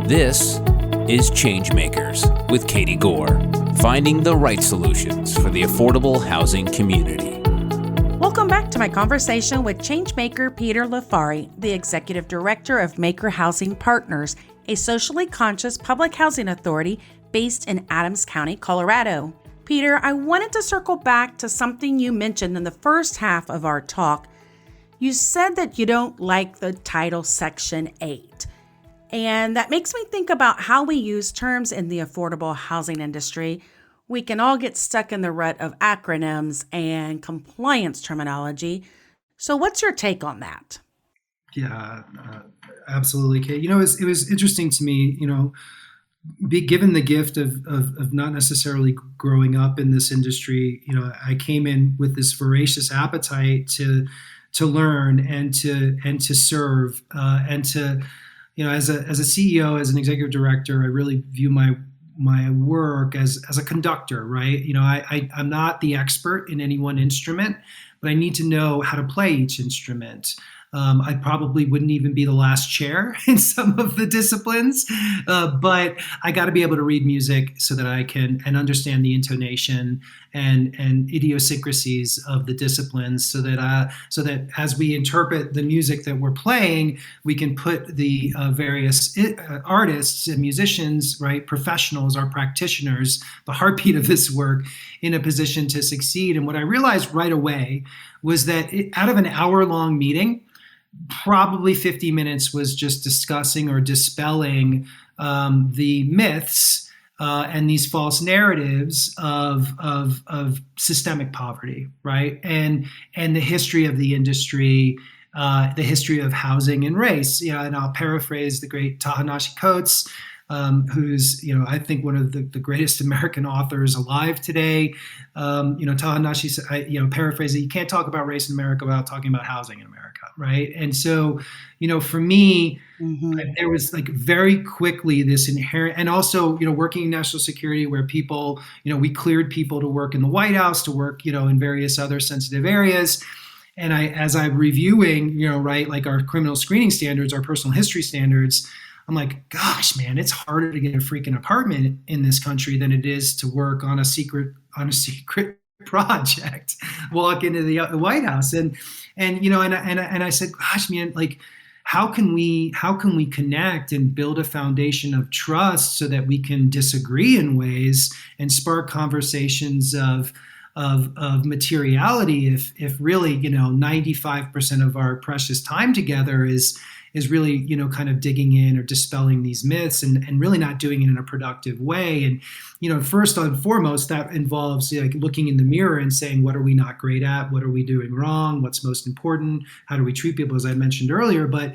This is Changemakers with Katie Gore, finding the right solutions for the affordable housing community. Welcome back to my conversation with ChangeMaker Peter LiFari, the Executive Director of Maiker Housing Partners, a socially conscious public housing authority based in Adams County, Colorado. Peter, I wanted to circle back to something you mentioned in the first half of our talk. You said that you don't like the title Section 8. And that makes me think about how we use terms in the affordable housing industry. We can all get stuck in the rut of acronyms and compliance terminology. So what's your take on that? Yeah, absolutely, Kate. It was interesting to me, be given the gift of not necessarily growing up in this industry. I came in with this voracious appetite to learn and to serve and to, as a CEO, as an executive director, I really view my work as a conductor, right? I'm not the expert in any one instrument, but I need to know how to play each instrument. I probably wouldn't even be the last chair in some of the disciplines, but I got to be able to read music so that I can and understand the intonation and idiosyncrasies of the disciplines, so that as we interpret the music that we're playing, we can put the various artists and musicians, right, professionals, our practitioners, the heartbeat of this work, in a position to succeed. And what I realized right away was that out of an hour-long meeting, probably 50 minutes was just discussing or dispelling the myths and these false narratives of systemic poverty, right? And the history of the industry, the history of housing and race. And I'll paraphrase the great Ta-Nehisi Coates, who's, I think one of the greatest American authors alive today. Ta-Nehisi, paraphrase it, you can't talk about race in America without talking about housing in America, right? And so, for me, there was very quickly this inherent, and also, working in national security where people, we cleared people to work in the White House, to work, in various other sensitive areas. And as I'm reviewing, our criminal screening standards, our personal history standards, I'm like, gosh, man, it's harder to get a freaking apartment in this country than it is to work on a secret project, walk into the White House. And I said, gosh, man, how can we connect and build a foundation of trust so that we can disagree in ways and spark conversations of materiality if really, 95% of our precious time together is really, kind of digging in or dispelling these myths and really not doing it in a productive way. And, first and foremost, that involves looking in the mirror and saying, what are we not great at? What are we doing wrong? What's most important? How do we treat people, as I mentioned earlier? But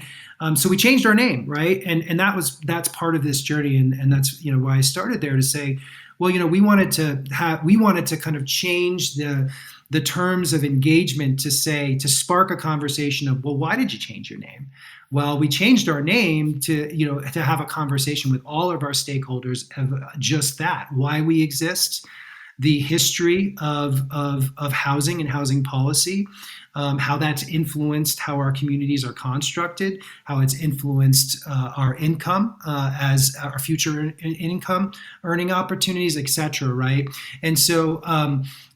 so we changed our name, right? And that's part of this journey. And that's, why I started there, to say, well, we wanted to kind of change the terms of engagement to spark a conversation of, well, why did you change your name? Well, we changed our name to have a conversation with all of our stakeholders of just that, why we exist, the history of housing and housing policy, how that's influenced how our communities are constructed, how it's influenced our income as our future income earning opportunities, et cetera, right? And so,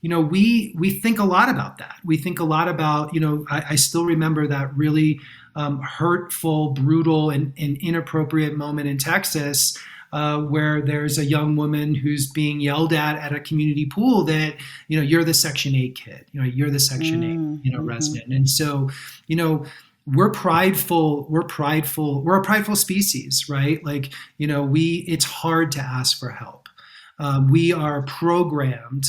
we think a lot about that. We think a lot about, I still remember that really hurtful, brutal, and inappropriate moment in Texas where there's a young woman who's being yelled at a community pool that, you're the Section 8 kid, you're the Section 8, resident. And so, we're prideful. We're a prideful species, right? It's hard to ask for help. We are programmed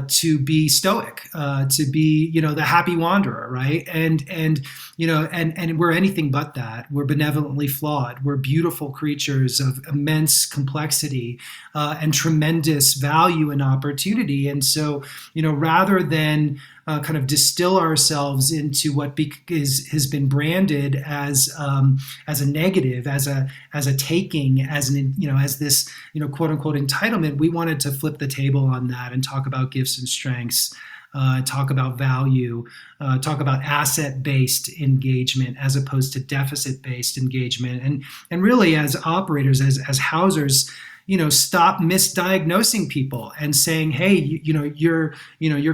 to be stoic, to be, the happy wanderer, right? And we're anything but that. We're benevolently flawed. We're beautiful creatures of immense complexity and tremendous value and opportunity. And so, rather than kind of distill ourselves into what has been branded as a negative, as a taking, as this quote unquote entitlement, we wanted to flip the table on that and talk about gifts and strengths talk about value, talk about asset-based engagement as opposed to deficit-based engagement, and really as operators, as housers, stop misdiagnosing people and saying, hey, you're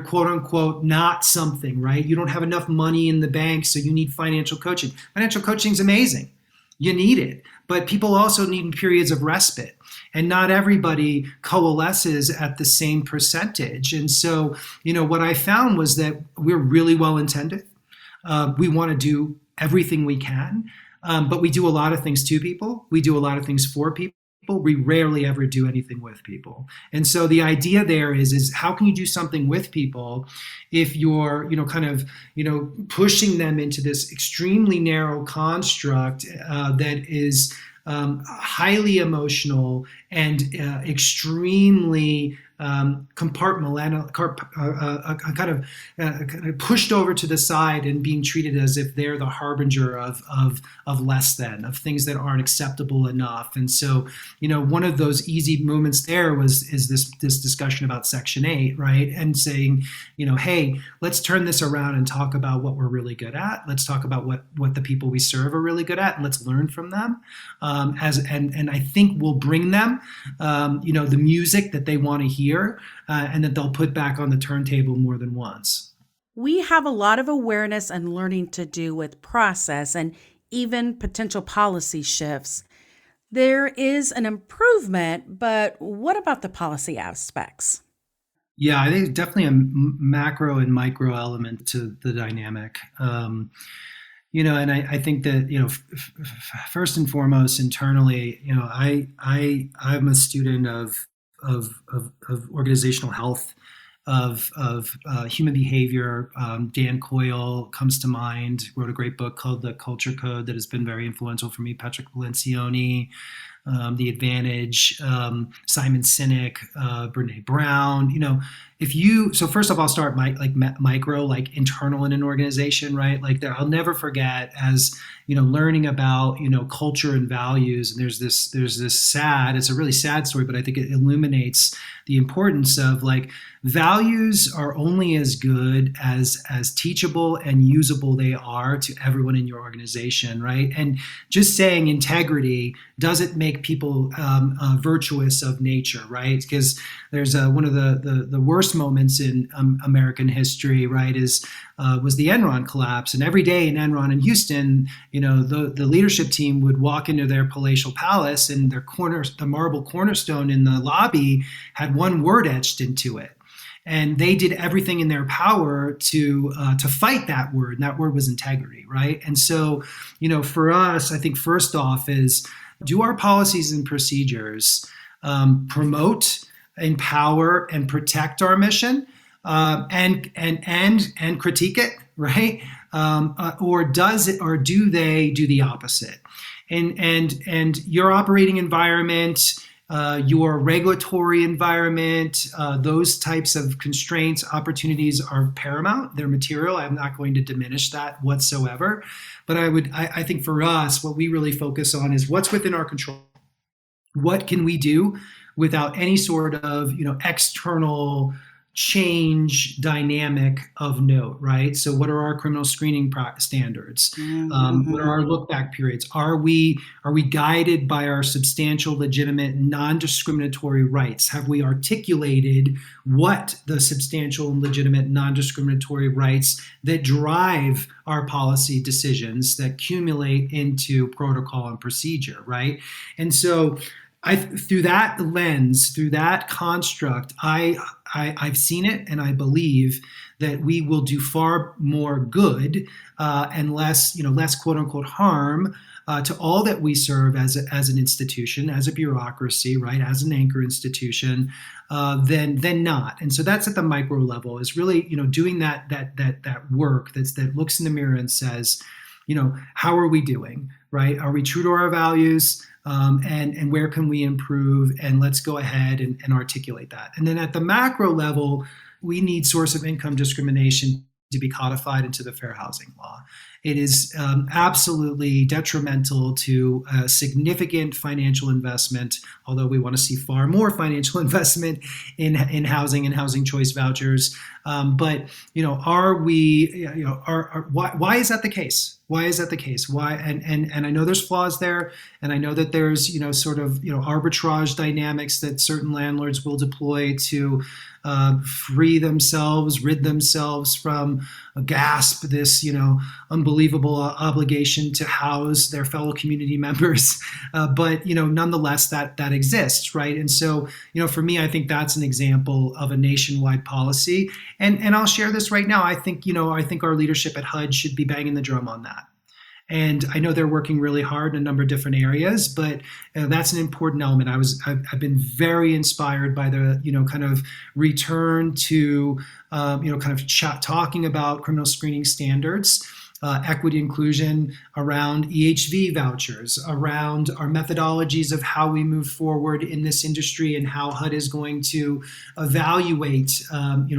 quote unquote not something, right? You don't have enough money in the bank, so you need financial coaching. Financial coaching is amazing. You need it. But people also need periods of respite. And not everybody coalesces at the same percentage. And so, what I found was that we're really well intended. We want to do everything we can, but we do a lot of things to people. We do a lot of things for people. We rarely ever do anything with people. And so the idea there is how can you do something with people if you're, pushing them into this extremely narrow construct that is highly emotional and extremely compartmental, kind of pushed over to the side and being treated as if they're the harbinger of less than, of things that aren't acceptable enough. And so, one of those easy moments there is this discussion about Section 8, right? And saying, hey, let's turn this around and talk about what we're really good at. Let's talk about what the people we serve are really good at, and let's learn from them. And I think we'll bring them, the music that they want to hear, and that they'll put back on the turntable more than once. We have a lot of awareness and learning to do with process and even potential policy shifts. There is an improvement, but what about the policy aspects? Yeah, I think definitely a macro and micro element to the dynamic. And I think that, first and foremost, internally, I'm a student of organizational health, of human behavior. Dan Coyle comes to mind, wrote a great book called The Culture Code that has been very influential for me. Patrick Lencioni, The Advantage, Simon Sinek, Brene Brown. So first off, I'll start micro, like internal in an organization, right? I'll never forget as learning about culture and values. And there's this sad. It's a really sad story, but I think it illuminates the importance of values are only as good as teachable and usable they are to everyone in your organization, right? And just saying integrity doesn't make people virtuous of nature, right? Because there's one of the worst moments in American history, right, was the Enron collapse. And every day in Enron in Houston, the leadership team would walk into their palatial palace, and the marble cornerstone in the lobby had one word etched into it. And they did everything in their power to fight that word. And that word was integrity, right? And so, for us, I think first off is, do our policies and procedures promote, empower, and protect our mission, and critique it, right? Or do they do the opposite? And your operating environment, your regulatory environment, those types of constraints, opportunities are paramount. They're material. I'm not going to diminish that whatsoever. But I think for us, what we really focus on is what's within our control. What can we do without any sort of, external change dynamic of note, right? So what are our criminal screening standards? What are our look back periods? Are we guided by our substantial, legitimate, non-discriminatory rights? Have we articulated what the substantial and legitimate non-discriminatory rights that drive our policy decisions that accumulate into protocol and procedure, right? And so through that lens, through that construct, I've seen it, and I believe that we will do far more good and less quote unquote harm to all that we serve as an institution, as a bureaucracy, right, as an anchor institution, than not. And so that's at the micro level, is really doing that work that looks in the mirror and says, how are we doing, right? Are we true to our values? And where can we improve? And let's go ahead and articulate that. And then at the macro level, we need source of income discrimination to be codified into the Fair Housing Law. It is absolutely detrimental to significant financial investment, although we want to see far more financial investment in housing and housing choice vouchers. But are we? Why is that the case? Why is that the case? Why? And I know there's flaws there, and I know that there's sort of arbitrage dynamics that certain landlords will deploy to rid themselves from this unbelievable obligation to house their fellow community members. But nonetheless, that exists, right? And so for me, I think that's an example of a nationwide policy. And I'll share this right now. I think our leadership at HUD should be banging the drum on that. And I know they're working really hard in a number of different areas, but that's an important element. I've been very inspired by the kind of return to talking about criminal screening standards, equity inclusion around EHV vouchers, around our methodologies of how we move forward in this industry and how HUD is going to evaluate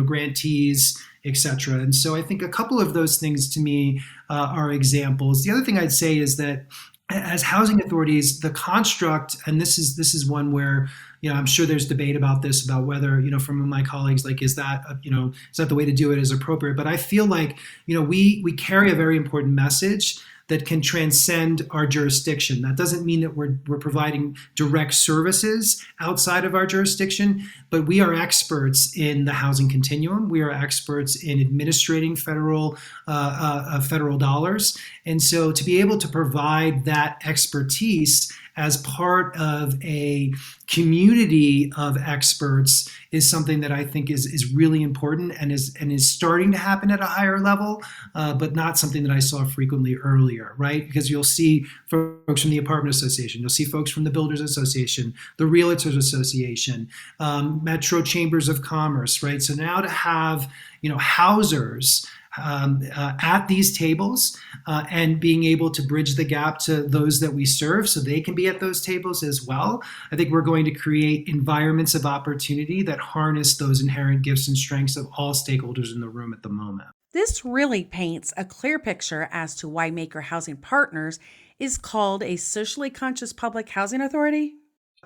grantees, et cetera. And so I think a couple of those things to me are examples. The other thing I'd say is that as housing authorities, the construct, and this is one where I'm sure there's debate about this, about whether from my colleagues, like is that the way to do it is appropriate. But I feel like we carry a very important message that can transcend our jurisdiction. That doesn't mean that we're providing direct services outside of our jurisdiction, but we are experts in the housing continuum. We are experts in administrating federal dollars. And so to be able to provide that expertise as part of a community of experts is something that I think is really important and is starting to happen at a higher level, but not something that I saw frequently earlier, right? Because you'll see folks from the Apartment Association, you'll see folks from the Builders Association, the Realtors Association, Metro Chambers of Commerce, right? So now to have housers at these tables and being able to bridge the gap to those that we serve so they can be at those tables as well. I think we're going to create environments of opportunity that harness those inherent gifts and strengths of all stakeholders in the room at the moment. This really paints a clear picture as to why Maiker Housing Partners is called a socially conscious public housing authority.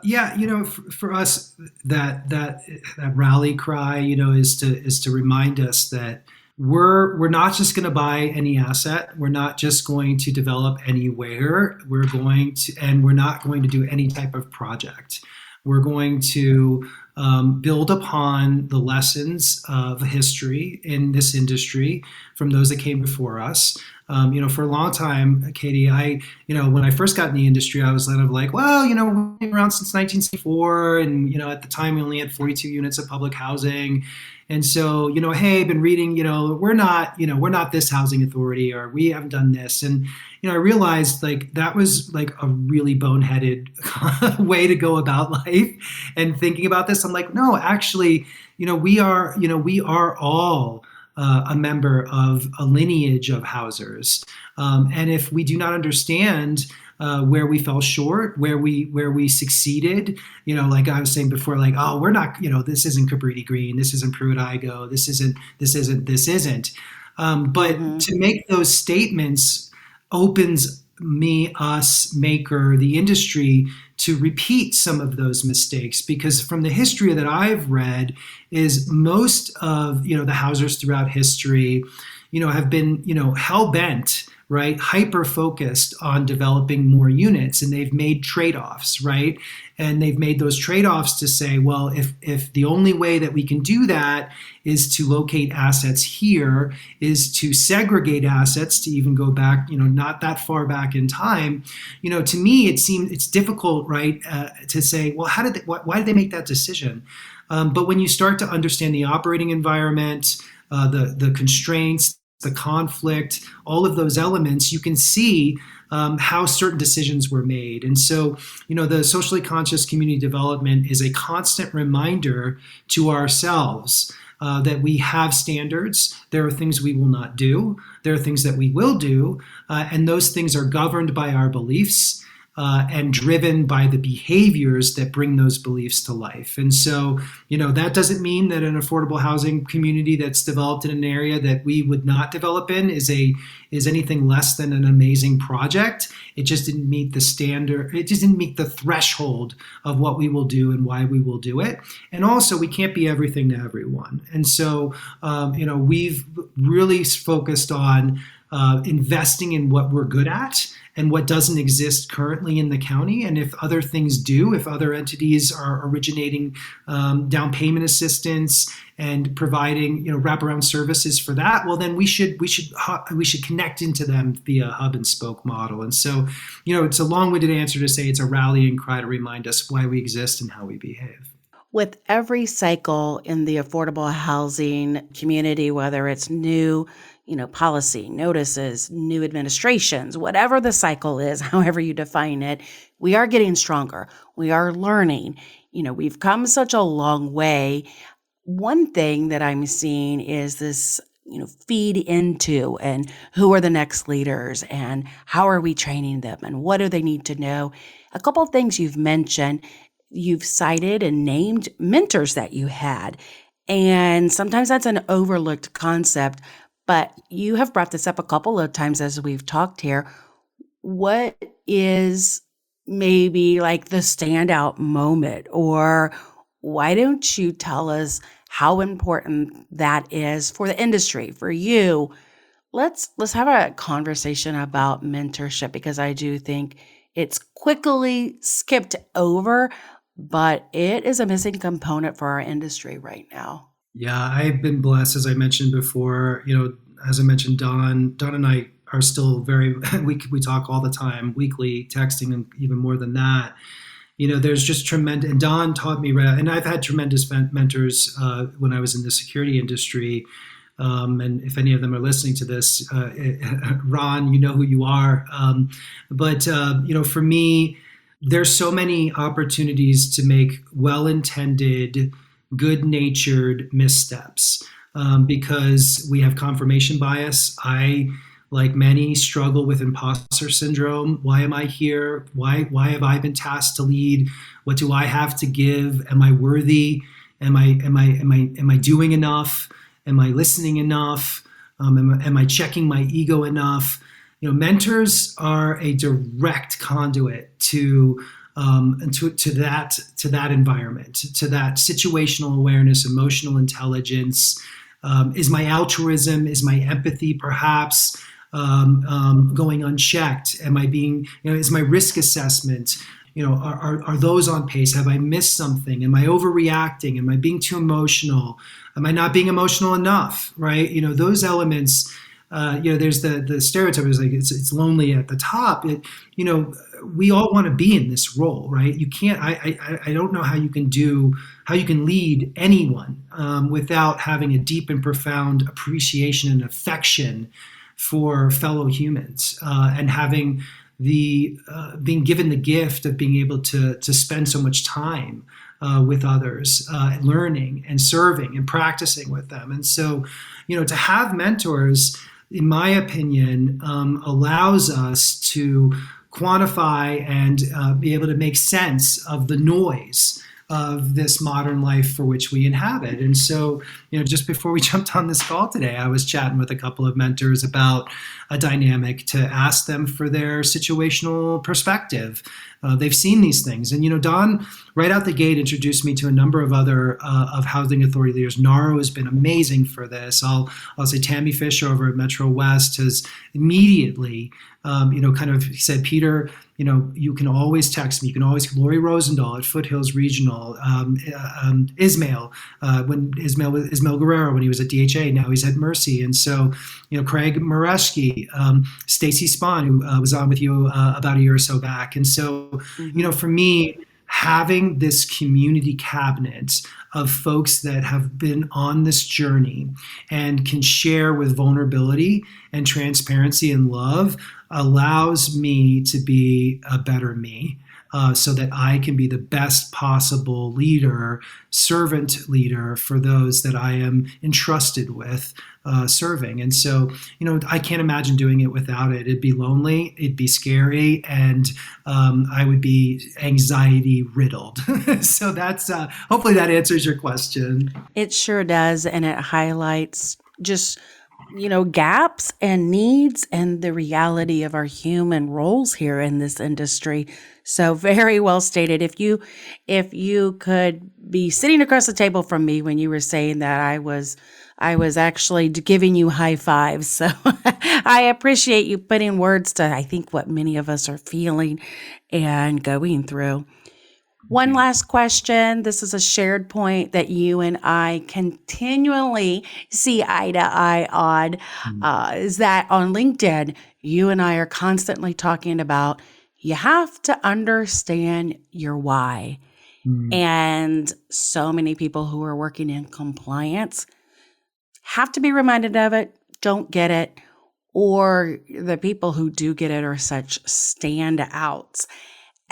Yeah, for us, that rally cry, is to remind us that we're not just going to buy any asset. We're not just going to develop anywhere. We're not going to do any type of project. We're going to build upon the lessons of history in this industry from those that came before us. For a long time, Katie, when I first got in the industry, I was kind of like, well, we've been around since 1964, and at the time we only had 42 units of public housing. And so, hey, I've been reading, we're not this housing authority, or we haven't done this. And, I realized like that was like a really boneheaded way to go about life and thinking about this. I'm like, no, actually, we are all a member of a lineage of housers. And if we do not understand where we fell short, where we succeeded, like I was saying before, like, oh, we're not, this isn't Cabrini Green, this isn't Pruitt-Igoe, this isn't. But to make those statements opens us, Maiker, the industry, to repeat some of those mistakes, because from the history that I've read is most of, the housers throughout history, have been, hell-bent, right, hyper-focused on developing more units, and they've made trade-offs, right? And they've made those trade-offs to say, well, if the only way that we can do that is to locate assets here, is to segregate assets, to even go back, not that far back in time, to me it seems it's difficult, right, to say, well, why did they make that decision? But when you start to understand the operating environment, the constraints, the conflict, all of those elements, you can see how certain decisions were made. And so, the socially conscious community development is a constant reminder to ourselves that we have standards. There are things we will not do. There are things that we will do. And those things are governed by our beliefs. and driven by the behaviors that bring those beliefs to life. And so, that doesn't mean that an affordable housing community that's developed in an area that we would not develop in is anything less than an amazing project. It just didn't meet the standard. It just didn't meet the threshold of what we will do and why we will do it. And also, we can't be everything to everyone. And so, we've really focused on investing in what we're good at and what doesn't exist currently in the county. And if other things do, if other entities are originating down payment assistance and providing wraparound services for that, well, then we should connect into them via a hub and spoke model. And so, it's a long-winded answer to say it's a rallying cry to remind us why we exist and how we behave. With every cycle in the affordable housing community, whether it's new, policy, notices, new administrations, whatever the cycle is, however you define it, we are getting stronger. We are learning. We've come such a long way. One thing that I'm seeing is this, feed into and who are the next leaders and how are we training them and what do they need to know? A couple of things you've mentioned. You've cited and named mentors that you had. And sometimes that's an overlooked concept, but you have brought this up a couple of times as we've talked here. What is maybe like the standout moment, or why don't you tell us how important that is for the industry, for you? Let's have a conversation about mentorship, because I do think it's quickly skipped over, but it is a missing component for our industry right now. Yeah, I've been blessed, as I mentioned before. As I mentioned, Don and I are still we talk all the time, weekly, texting, and even more than that. There's just tremendous, and Don taught me, and I've had tremendous mentors when I was in the security industry. And if any of them are listening to this, Ron, you know who you are. But for me, there's so many opportunities to make well-intended, good-natured missteps because we have confirmation bias. I, like many, struggle with imposter syndrome. Why am I here? Why have I been tasked to lead? What do I have to give? Am I worthy? Am I doing enough? Am I listening enough? Am I checking my ego enough? Mentors are a direct conduit to that environment, to that situational awareness, emotional intelligence. Is my altruism, is my empathy perhaps going unchecked? Am I being, is my risk assessment, are those on pace? Have I missed something? Am I overreacting? Am I being too emotional? Am I not being emotional enough? Right? Those elements. There's the stereotype is like it's lonely at the top. We all want to be in this role, right? You can't. I don't know how you can lead anyone without having a deep and profound appreciation and affection for fellow humans, and having being given the gift of being able to spend so much time with others, learning and serving and practicing with them. And so, to have mentors, in my opinion, allows us to quantify and be able to make sense of the noise of this modern life for which we inhabit. And so, just before we jumped on this call today, I was chatting with a couple of mentors about a dynamic to ask them for their situational perspective. They've seen these things. And, Don, right out the gate, introduced me to a number of other of housing authority leaders. NARO has been amazing for this. I'll say Tammy Fisher over at Metro West has immediately, kind of said, Peter, you can always text me. You can always, Lori Rosendahl at Foothills Regional, Ismail, when Ismail Guerrero, when he was at DHA, now he's at Mercy. And so, Craig Mareski, Stacy Spahn, who was on with you about a year or so back. And so, for me, having this community cabinet of folks that have been on this journey and can share with vulnerability and transparency and love allows me to be a better me. so that I can be the best possible leader, servant leader for those that I am entrusted with serving. And so, I can't imagine doing it without it. It'd be lonely, it'd be scary, and I would be anxiety riddled. So that's hopefully that answers your question. It sure does. And it highlights just, gaps and needs and the reality of our human roles here in this industry. So very well stated. If you could be sitting across the table from me when you were saying that, I was actually giving you high fives. So I appreciate you putting words to, I think, what many of us are feeling and going through. One last question. This is a shared point that you and I continually see eye to eye on, is that on LinkedIn, you and I are constantly talking about you have to understand your why. And so many people who are working in compliance have to be reminded of it, don't get it, or the people who do get it are such standouts.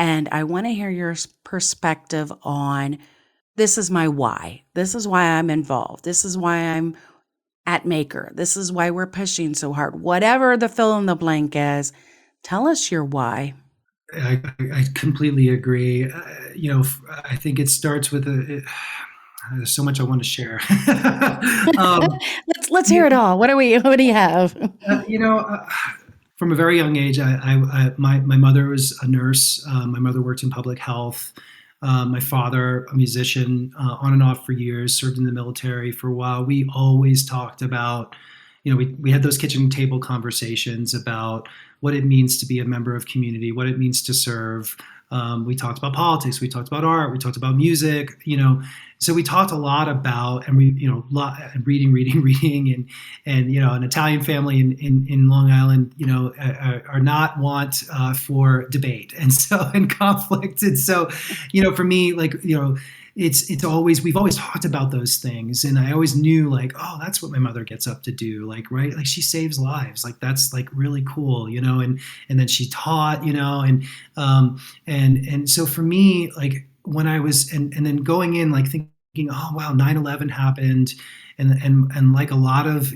And I want to hear your perspective on, this is my why. This is why I'm involved. This is why I'm at Maiker. This is why we're pushing so hard. Whatever the fill in the blank is, tell us your why. I completely agree. I think it starts with there's so much I want to share. Let's hear it all. What do you have? From a very young age, my mother was a nurse. My mother worked in public health. My father, a musician, on and off for years, served in the military for a while. We always talked about, we had those kitchen table conversations about what it means to be a member of community, what it means to serve. We talked about politics, we talked about art, we talked about music, so we talked a lot about, and reading, and an Italian family in Long Island, are not want for debate and conflict, and so, for me, it's always, we've always talked about those things, and I always knew oh, that's what my mother gets up to do, right? She saves lives, that's really cool, and then she taught, and so for me, when I was, and then going in, thinking, oh wow, 9/11 happened, and like a lot of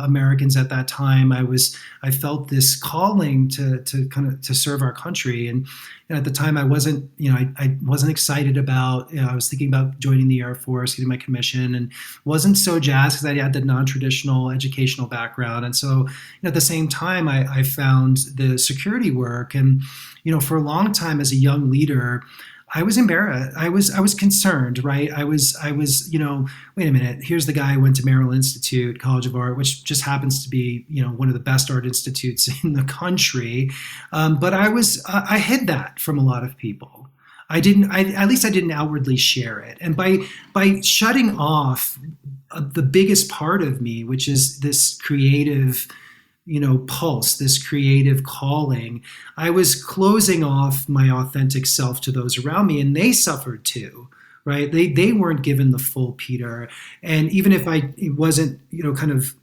Americans at that time, I felt this calling to serve our country, and at the time I wasn't excited about, I was thinking about joining the Air Force, getting my commission, and wasn't so jazzed because I had the non-traditional educational background, and so at the same time I found the security work, and for a long time as a young leader, I was embarrassed. I was concerned, right? I was, wait a minute, here's the guy who went to Merrill Institute, College of Art, which just happens to be, one of the best art institutes in the country. But I hid that from a lot of people. At least I didn't outwardly share it. And by shutting off the biggest part of me, which is this creative pulse, this creative calling, I was closing off my authentic self to those around me, and they suffered too, right? They weren't given the full Peter. And even if I wasn't, kind of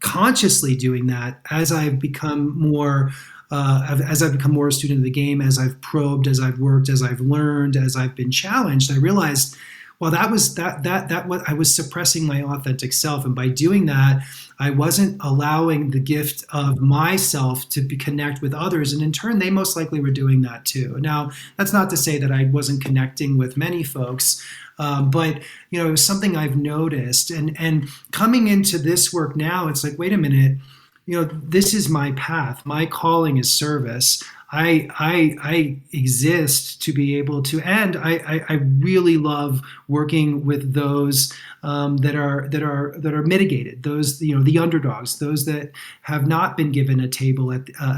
consciously doing that, as I've become more a student of the game, as I've probed, as I've worked, as I've learned, as I've been challenged, I realized, well, that was what I was suppressing my authentic self, and by doing that, I wasn't allowing the gift of myself to connect with others, and in turn, they most likely were doing that too. Now, that's not to say that I wasn't connecting with many folks, but it was something I've noticed, and coming into this work now, it's wait a minute, this is my path. My calling is service. I exist to be able to, and I really love working with those that are mitigated, those the underdogs, those that have not been given a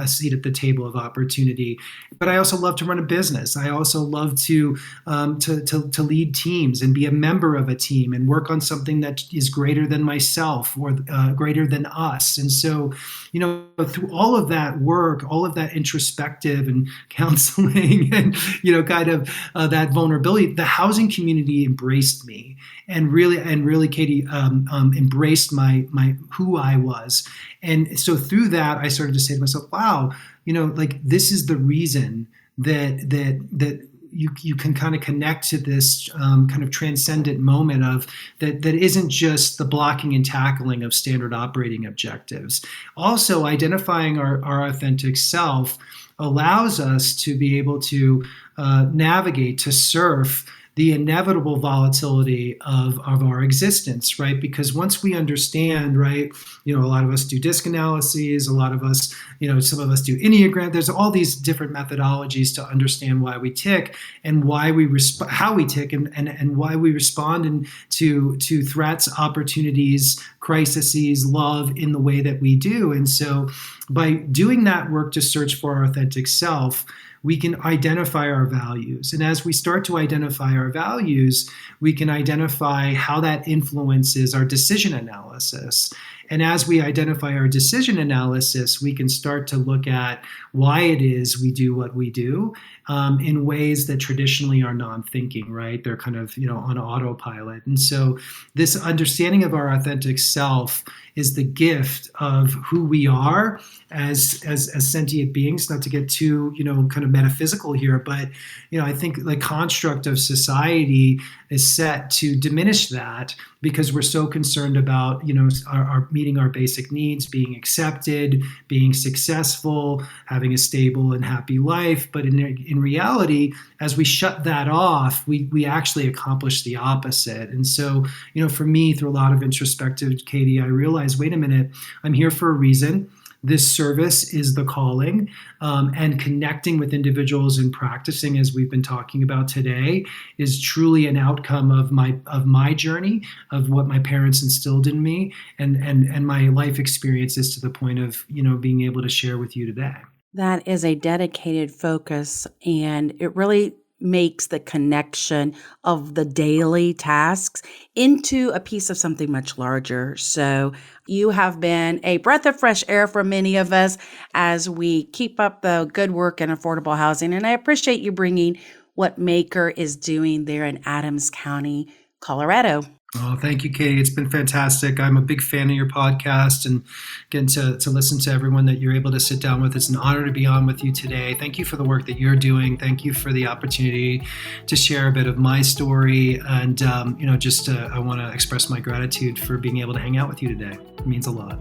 seat at the table of opportunity. But I also love to run a business. I also love to lead teams and be a member of a team and work on something that is greater than myself or greater than us. And so, through all of that work, all of that introspective and counseling and that vulnerability, the housing community embraced me and really Katie embraced my who I was. And so through that, I started to say to myself, wow, this is the reason that you can kind of connect to this kind of transcendent moment of that isn't just the blocking and tackling of standard operating objectives. Also, identifying our authentic self allows us to be able to navigate, to surf the inevitable volatility of our existence, right? Because once we understand, right, a lot of us do disc analyses, a lot of us, some of us do Enneagram. There's all these different methodologies to understand why we tick and why we how we tick and why we respond to threats, opportunities, crises, love in the way that we do. And so by doing that work to search for our authentic self, we can identify our values. And as we start to identify our values, we can identify how that influences our decision analysis. And as we identify our decision analysis, we can start to look at why it is we do what we do in ways that traditionally are non-thinking, right? They're kind of, on autopilot. And so this understanding of our authentic self is the gift of who we are as sentient beings. Not to get too, kind of metaphysical here, but, I think the construct of society is set to diminish that because we're so concerned about, our meeting our basic needs, being accepted, being successful, having a stable and happy life. But in reality, as we shut that off, we actually accomplish the opposite. And so, for me, through a lot of introspective, Katie, I realized, wait a minute, I'm here for a reason. This service is the calling, and connecting with individuals and practicing, as we've been talking about today, is truly an outcome of my journey, of what my parents instilled in me, and my life experiences to the point of being able to share with you today. That is a dedicated focus, and it really makes the connection of the daily tasks into a piece of something much larger. So you have been a breath of fresh air for many of us as we keep up the good work in affordable housing. And I appreciate you bringing what Maiker is doing there in Adams County, Colorado. Oh, thank you, Katie. It's been fantastic. I'm a big fan of your podcast and getting to listen to everyone that you're able to sit down with. It's an honor to be on with you today. Thank you for the work that you're doing. Thank you for the opportunity to share a bit of my story. And, I want to express my gratitude for being able to hang out with you today. It means a lot.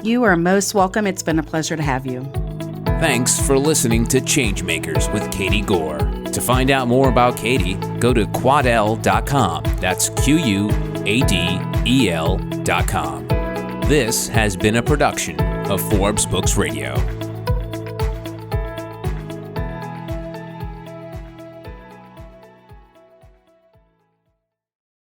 You are most welcome. It's been a pleasure to have you. Thanks for listening to Changemakers with Katie Gore. To find out more about Katie, go to quadel.com. That's QUADEL.com. This has been a production of Forbes Books Radio.